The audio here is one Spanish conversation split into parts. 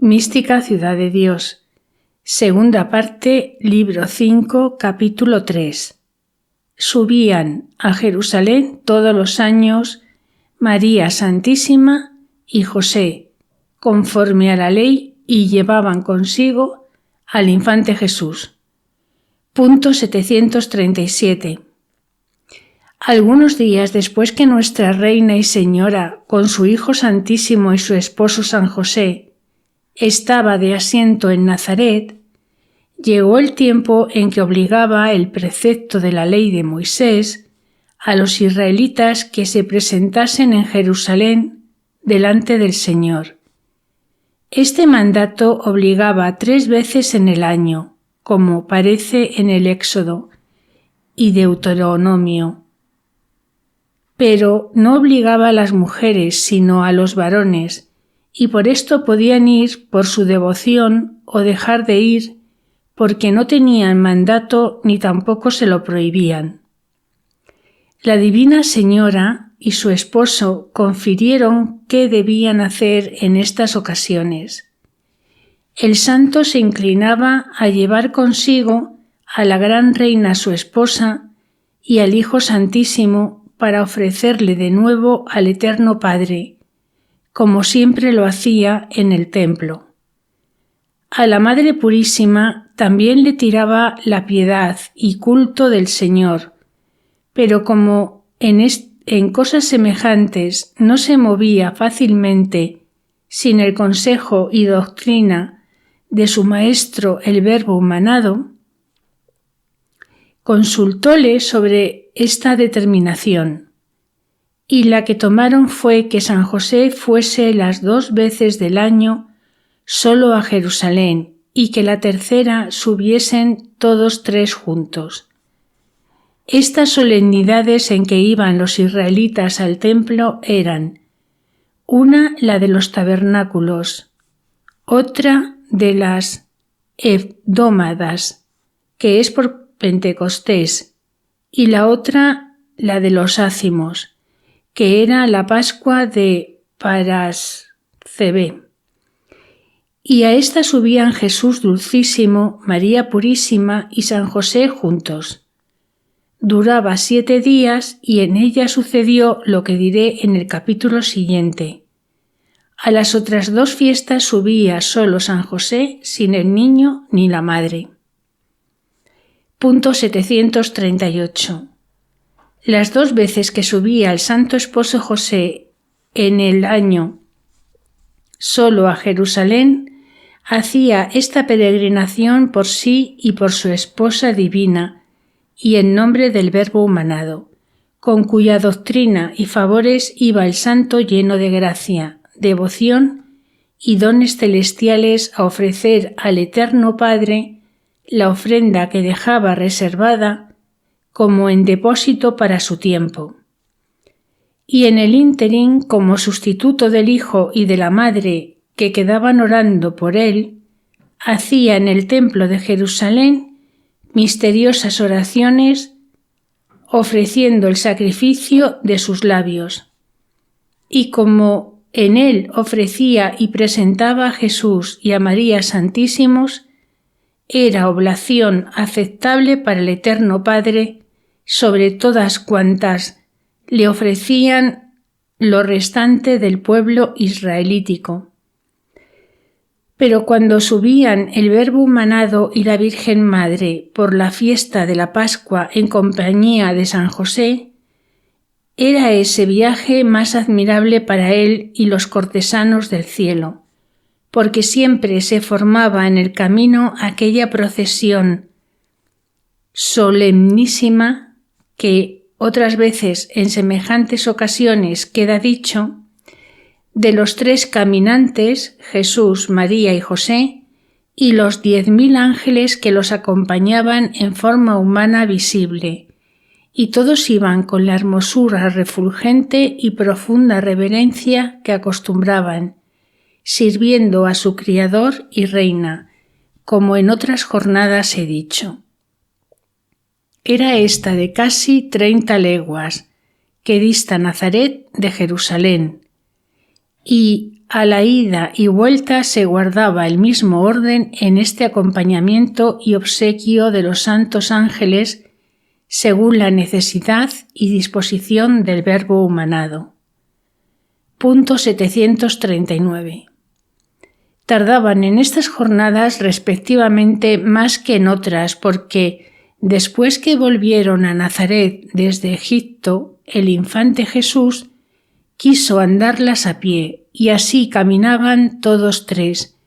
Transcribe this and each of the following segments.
Mística Ciudad de Dios. Segunda parte, libro 5, capítulo 3. Subían a Jerusalén todos los años María Santísima y José, conforme a la ley, y llevaban consigo al infante Jesús. Punto 737. Algunos días después que nuestra Reina y Señora, con su Hijo Santísimo y su esposo San José, estaba de asiento en Nazaret, llegó el tiempo en que obligaba el precepto de la ley de Moisés a los israelitas que se presentasen en Jerusalén delante del Señor. Este mandato obligaba 3 veces en el año, como parece en el Éxodo y Deuteronomio, pero no obligaba a las mujeres sino a los varones, y por esto podían ir por su devoción o dejar de ir porque no tenían mandato ni tampoco se lo prohibían. La Divina Señora y su esposo confirieron qué debían hacer en estas ocasiones. El santo se inclinaba a llevar consigo a la gran reina su esposa y al Hijo Santísimo para ofrecerle de nuevo al Eterno Padre, como siempre lo hacía en el templo. A la Madre Purísima también le tiraba la piedad y culto del Señor, pero como en cosas semejantes no se movía fácilmente sin el consejo y doctrina de su maestro el Verbo humanado, consultóle sobre esta determinación. Y la que tomaron fue que San José fuese las 2 veces del año solo a Jerusalén y que la tercera subiesen todos 3 juntos. Estas solemnidades en que iban los israelitas al templo eran: una la de los tabernáculos, otra de las hebdómadas, que es por Pentecostés, y la otra la de los ácimos, que era la Pascua de Parascebé. Y a esta subían Jesús Dulcísimo, María Purísima y San José juntos. Duraba 7 días y en ella sucedió lo que diré en el capítulo siguiente. A las otras 2 fiestas subía solo San José sin el niño ni la madre. Punto 738. Las 2 veces que subía el Santo Esposo José en el año solo a Jerusalén, hacía esta peregrinación por sí y por su esposa divina y en nombre del Verbo humanado, con cuya doctrina y favores iba el santo lleno de gracia, devoción y dones celestiales a ofrecer al Eterno Padre la ofrenda que dejaba reservada como en depósito para su tiempo. Y en el ínterin, como sustituto del Hijo y de la Madre que quedaban orando por él, hacía en el templo de Jerusalén misteriosas oraciones, ofreciendo el sacrificio de sus labios. Y como en él ofrecía y presentaba a Jesús y a María Santísimos, era oblación aceptable para el Eterno Padre sobre todas cuantas le ofrecían lo restante del pueblo israelítico. Pero cuando subían el Verbo humanado y la Virgen Madre por la fiesta de la Pascua en compañía de San José, era ese viaje más admirable para él y los cortesanos del cielo, porque siempre se formaba en el camino aquella procesión solemnísima que otras veces en semejantes ocasiones queda dicho, de los 3 caminantes, Jesús, María y José, y los 10.000 ángeles que los acompañaban en forma humana visible, y todos iban con la hermosura refulgente y profunda reverencia que acostumbraban, sirviendo a su Criador y Reina, como en otras jornadas he dicho. Era esta de casi 30 leguas, que dista Nazaret de Jerusalén, y A la ida y vuelta se guardaba el mismo orden en este acompañamiento y obsequio de los santos ángeles según la necesidad y disposición del Verbo humanado. Punto 739. Tardaban en estas jornadas respectivamente más que en otras porque, después que volvieron a Nazaret desde Egipto, el infante Jesús quiso andarlas a pie, y así caminaban todos tres,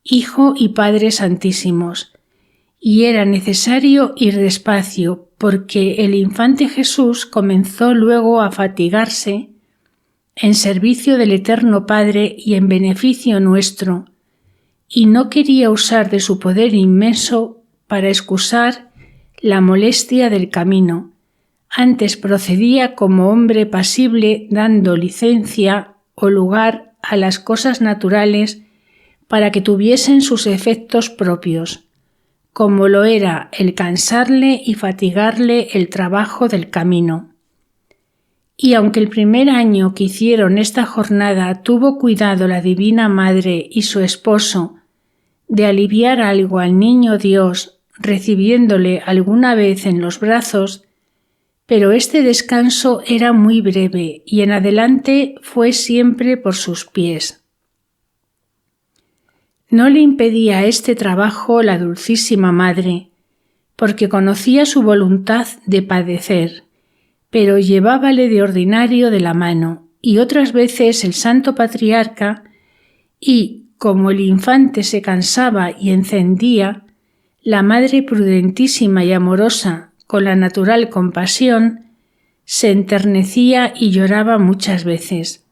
Hijo y Padre Santísimos, y era necesario ir despacio, porque el infante Jesús comenzó luego a fatigarse en servicio del Eterno Padre y en beneficio nuestro, y no quería usar de su poder inmenso para excusar la molestia del camino. Antes procedía como hombre pasible, dando licencia o lugar a las cosas naturales para que tuviesen sus efectos propios, como lo era el cansarle y fatigarle el trabajo del camino. Y aunque el primer año que hicieron esta jornada tuvo cuidado la Divina Madre y su esposo de aliviar algo al niño Dios, recibiéndole alguna vez en los brazos, pero este descanso era muy breve y en adelante fue siempre por sus pies. No le impedía este trabajo la Dulcísima Madre, porque conocía su voluntad de padecer, pero llevábale de ordinario de la mano, y otras veces el Santo Patriarca, y, como el infante se cansaba y encendía, la Madre prudentísima y amorosa, con la natural compasión, se enternecía y lloraba muchas veces.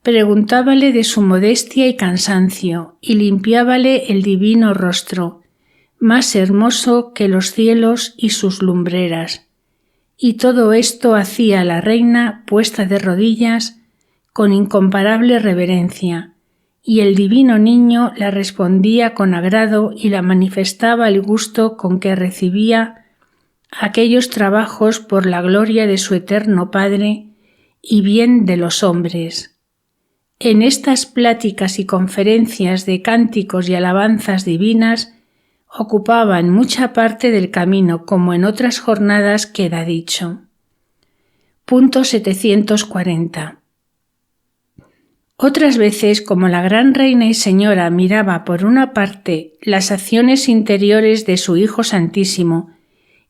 Preguntábale de su modestia y cansancio, y limpiábale el divino rostro, más hermoso que los cielos y sus lumbreras. Y todo esto hacía la reina puesta de rodillas con incomparable reverencia, y el divino niño la respondía con agrado y la manifestaba el gusto con que recibía aquellos trabajos por la gloria de su eterno Padre y bien de los hombres. En estas pláticas y conferencias de cánticos y alabanzas divinas ocupaban mucha parte del camino, como en otras jornadas queda dicho. Punto 740. Otras veces, como la gran reina y señora miraba por una parte las acciones interiores de su Hijo Santísimo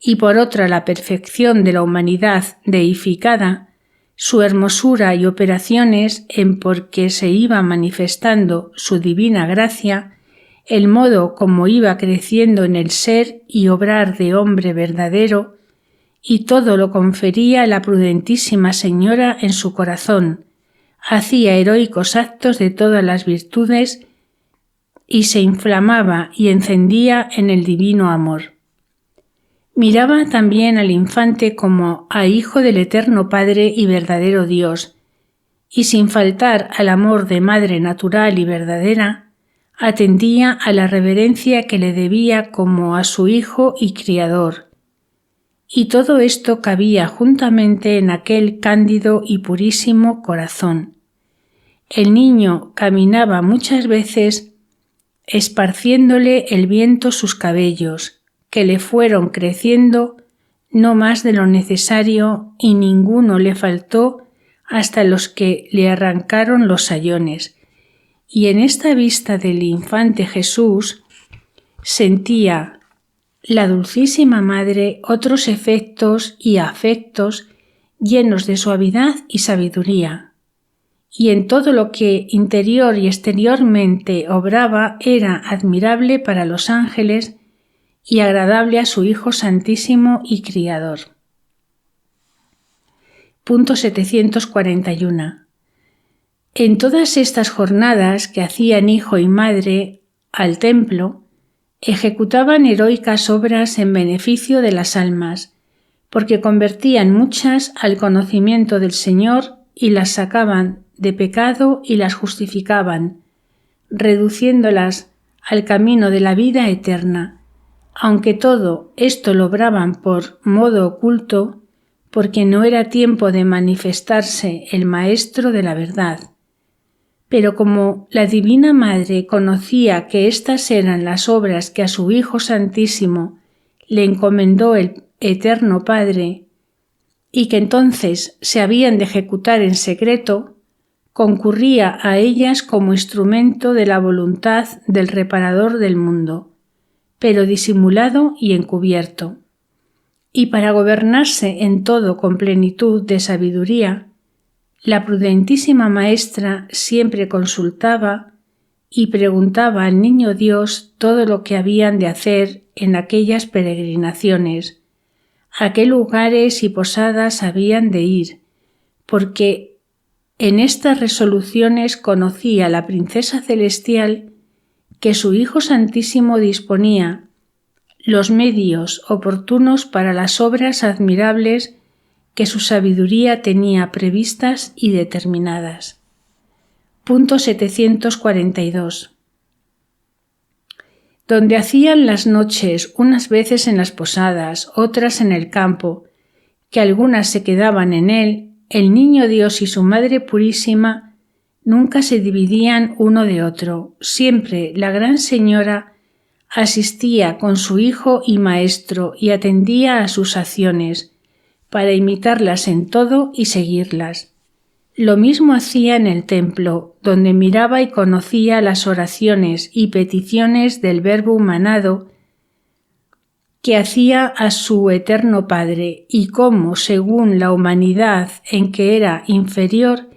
y por otra la perfección de la humanidad deificada, su hermosura y operaciones en porque se iba manifestando su divina gracia, el modo como iba creciendo en el ser y obrar de hombre verdadero, y todo lo confería la prudentísima señora en su corazón, hacía heroicos actos de todas las virtudes y se inflamaba y encendía en el divino amor. Miraba también al infante como a hijo del eterno Padre y verdadero Dios, y sin faltar al amor de madre natural y verdadera, atendía a la reverencia que le debía como a su hijo y criador. Y todo esto cabía juntamente en aquel cándido y purísimo corazón. El niño caminaba muchas veces esparciéndole el viento sus cabellos, que le fueron creciendo no más de lo necesario y ninguno le faltó hasta los que le arrancaron los sayones. Y en esta vista del infante Jesús sentía la Dulcísima Madre otros efectos y afectos llenos de suavidad y sabiduría. Y en todo lo que interior y exteriormente obraba era admirable para los ángeles y agradable a su Hijo Santísimo y Criador. Punto 741. En todas estas jornadas que hacían hijo y madre al templo, ejecutaban heroicas obras en beneficio de las almas, porque convertían muchas al conocimiento del Señor y las sacaban de pecado y las justificaban, reduciéndolas al camino de la vida eterna, aunque todo esto lo obraban por modo oculto, porque no era tiempo de manifestarse el Maestro de la verdad. Pero como la Divina Madre conocía que estas eran las obras que a su Hijo Santísimo le encomendó el Eterno Padre y que entonces se habían de ejecutar en secreto, concurría a ellas como instrumento de la voluntad del Reparador del mundo, pero disimulado y encubierto. Y para gobernarse en todo con plenitud de sabiduría, la prudentísima maestra siempre consultaba y preguntaba al Niño Dios todo lo que habían de hacer en aquellas peregrinaciones, a qué lugares y posadas habían de ir, porque en estas resoluciones conocía la Princesa Celestial que su Hijo Santísimo disponía los medios oportunos para las obras admirables que su sabiduría tenía previstas y determinadas. Punto 742. Donde hacían las noches unas veces en las posadas, otras en el campo, que algunas se quedaban en él, el Niño Dios y su Madre Purísima nunca se dividían uno de otro. Siempre la Gran Señora asistía con su Hijo y Maestro y atendía a sus acciones, para imitarlas en todo y seguirlas. Lo mismo hacía en el templo, donde miraba y conocía las oraciones y peticiones del Verbo humanado que hacía a su Eterno Padre, y cómo, según la humanidad en que era inferior,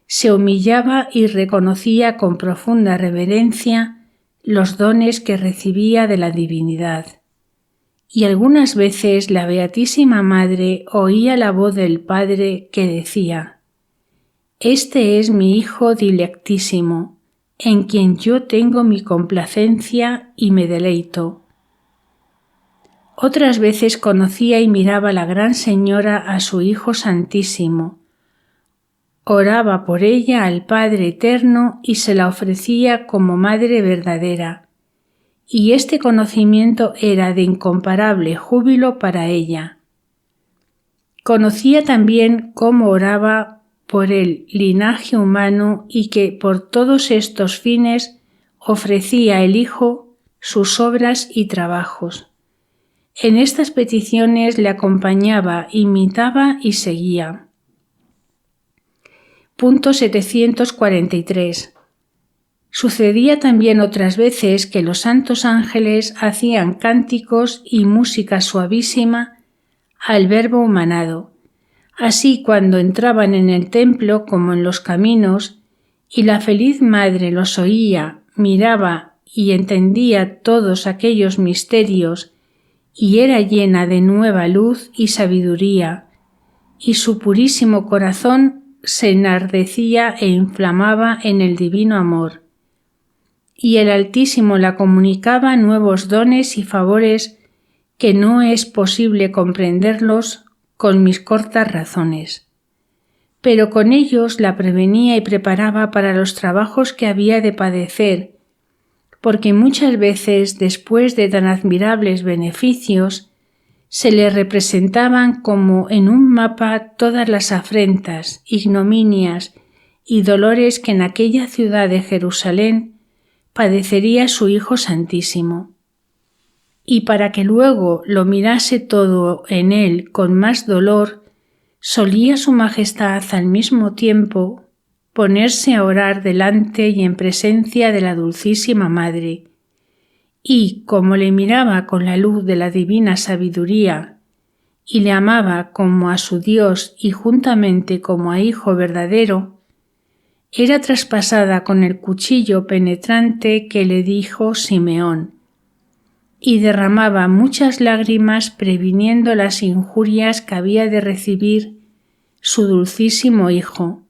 se humillaba y reconocía con profunda reverencia los dones que recibía de la divinidad. Y algunas veces la Beatísima Madre oía la voz del Padre que decía: «Este es mi Hijo dilectísimo, en quien yo tengo mi complacencia y me deleito». Otras veces conocía y miraba la Gran Señora a su Hijo Santísimo, oraba por ella al Padre Eterno y se la ofrecía como Madre verdadera, y este conocimiento era de incomparable júbilo para ella. Conocía también cómo oraba por el linaje humano y que por todos estos fines ofrecía el Hijo sus obras y trabajos. En estas peticiones le acompañaba, imitaba y seguía. Punto 743. Sucedía también otras veces que los santos ángeles hacían cánticos y música suavísima al Verbo humanado. Así, cuando entraban en el templo como en los caminos, y la feliz Madre los oía, miraba y entendía todos aquellos misterios, y era llena de nueva luz y sabiduría, y su purísimo corazón se enardecía e inflamaba en el divino amor. Y el Altísimo la comunicaba nuevos dones y favores que no es posible comprenderlos con mis cortas razones. Pero con ellos la prevenía y preparaba para los trabajos que había de padecer, porque muchas veces, después de tan admirables beneficios, se le representaban como en un mapa todas las afrentas, ignominias y dolores que en aquella ciudad de Jerusalén padecería su Hijo Santísimo. Y para que luego lo mirase todo en él con más dolor, solía su Majestad al mismo tiempo ponerse a orar delante y en presencia de la Dulcísima Madre, y como le miraba con la luz de la divina sabiduría y le amaba como a su Dios y juntamente como a Hijo verdadero, era traspasada con el cuchillo penetrante que le dijo Simeón, y derramaba muchas lágrimas previniendo las injurias que había de recibir su dulcísimo Hijo,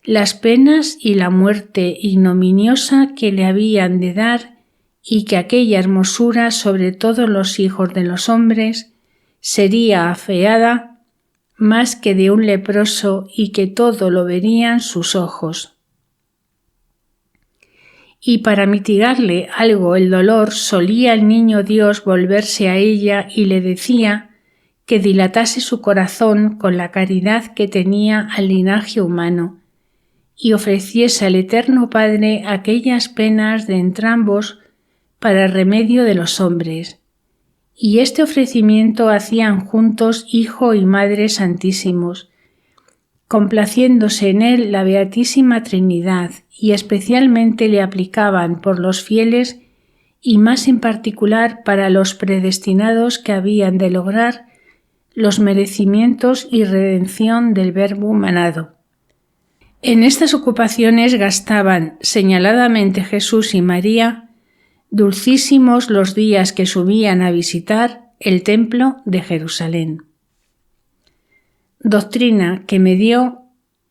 las penas y la muerte ignominiosa que le habían de dar, y que aquella hermosura sobre todos los hijos de los hombres sería afeada más que de un leproso y que todo lo verían sus ojos. Y para mitigarle algo el dolor solía el Niño Dios volverse a ella y le decía que dilatase su corazón con la caridad que tenía al linaje humano y ofreciese al Eterno Padre aquellas penas de entrambos para remedio de los hombres. Y este ofrecimiento hacían juntos Hijo y Madre Santísimos, complaciéndose en él la Beatísima Trinidad, y especialmente le aplicaban por los fieles y más en particular para los predestinados que habían de lograr los merecimientos y redención del Verbo humanado. En estas ocupaciones gastaban señaladamente Jesús y María dulcísimos los días que subían a visitar el templo de Jerusalén. Doctrina que me dio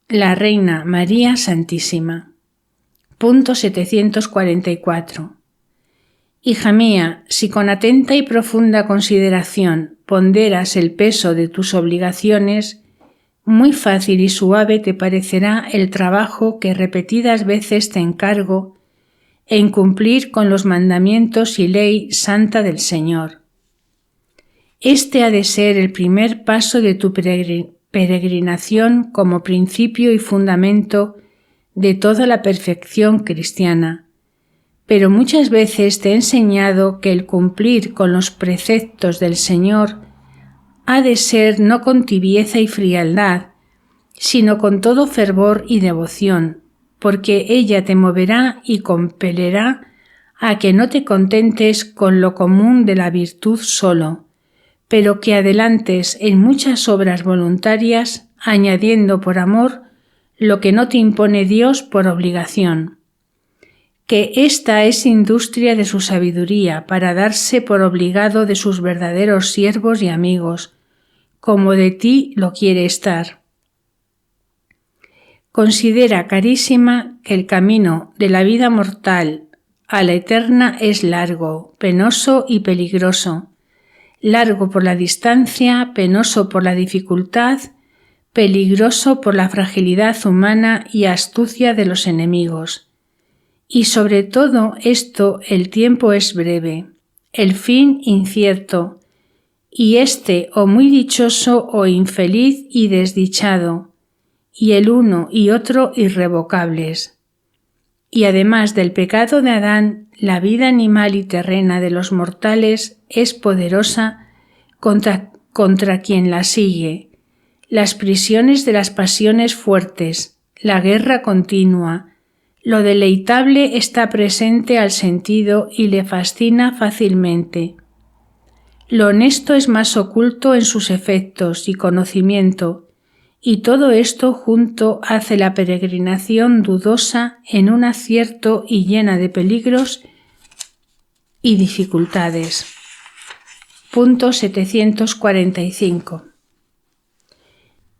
la Reina María Santísima. Punto 744. Hija mía, si con atenta y profunda consideración ponderas el peso de tus obligaciones, muy fácil y suave te parecerá el trabajo que repetidas veces te encargo en cumplir con los mandamientos y ley santa del Señor. Este ha de ser el primer paso de tu peregrinación como principio y fundamento de toda la perfección cristiana. Pero muchas veces te he enseñado que el cumplir con los preceptos del Señor ha de ser no con tibieza y frialdad, sino con todo fervor y devoción, porque ella te moverá y compelerá a que no te contentes con lo común de la virtud solo, pero que adelantes en muchas obras voluntarias, añadiendo por amor lo que no te impone Dios por obligación. Que esta es industria de su sabiduría para darse por obligado de sus verdaderos siervos y amigos, como de ti lo quiere estar. Considera, carísima, que el camino de la vida mortal a la eterna es largo, penoso y peligroso. Largo por la distancia, penoso por la dificultad, peligroso por la fragilidad humana y astucia de los enemigos. Y sobre todo esto el tiempo es breve, el fin incierto, y este o muy dichoso o infeliz y desdichado, y el uno y otro irrevocables. Y además del pecado de Adán, la vida animal y terrena de los mortales es poderosa contra quien la sigue. Las prisiones de las pasiones fuertes, la guerra continua, lo deleitable está presente al sentido y le fascina fácilmente. Lo honesto es más oculto en sus efectos y conocimiento, y todo esto junto hace la peregrinación dudosa en un acierto y llena de peligros y dificultades. Punto 745.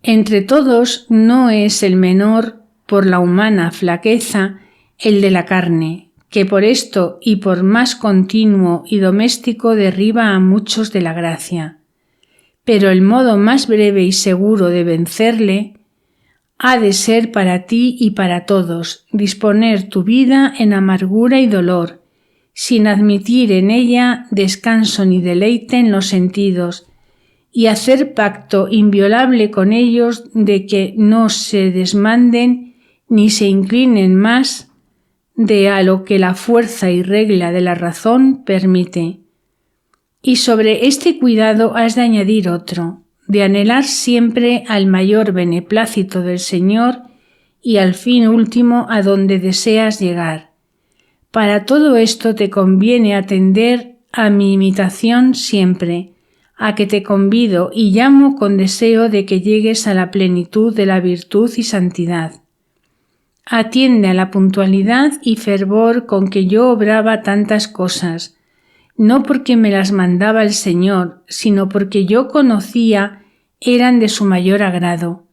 Entre todos no es el menor por la humana flaqueza el de la carne, que por esto y por más continuo y doméstico derriba a muchos de la gracia. Pero el modo más breve y seguro de vencerle ha de ser para ti y para todos disponer tu vida en amargura y dolor, sin admitir en ella descanso ni deleite en los sentidos, y hacer pacto inviolable con ellos de que no se desmanden ni se inclinen más de a lo que la fuerza y regla de la razón permite. Y sobre este cuidado has de añadir otro, de anhelar siempre al mayor beneplácito del Señor y al fin último a donde deseas llegar. Para todo esto te conviene atender a mi imitación siempre, a que te convido y llamo con deseo de que llegues a la plenitud de la virtud y santidad. Atiende a la puntualidad y fervor con que yo obraba tantas cosas, no porque me las mandaba el Señor, sino porque yo conocía eran de su mayor agrado.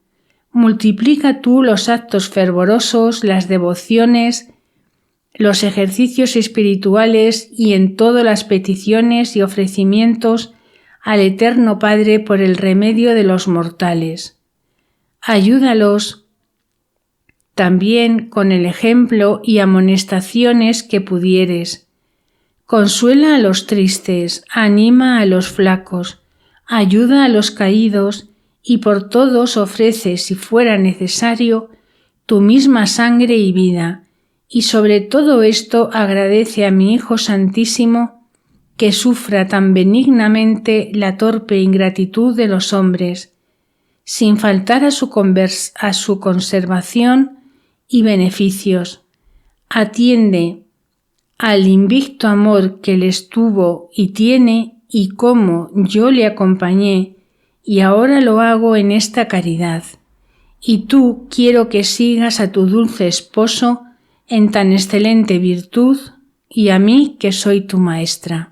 Multiplica tú los actos fervorosos, las devociones, los ejercicios espirituales y en todo las peticiones y ofrecimientos al Eterno Padre por el remedio de los mortales. Ayúdalos también con el ejemplo y amonestaciones que pudieres. Consuela a los tristes, anima a los flacos, ayuda a los caídos y por todos ofrece, si fuera necesario, tu misma sangre y vida, y sobre todo esto agradece a mi Hijo Santísimo que sufra tan benignamente la torpe ingratitud de los hombres, sin faltar a su conservación y beneficios. Atiende al invicto amor que les tuvo y tiene, y cómo yo le acompañé, y ahora lo hago en esta caridad. Y tú quiero que sigas a tu dulce esposo en tan excelente virtud, y a mí que soy tu maestra.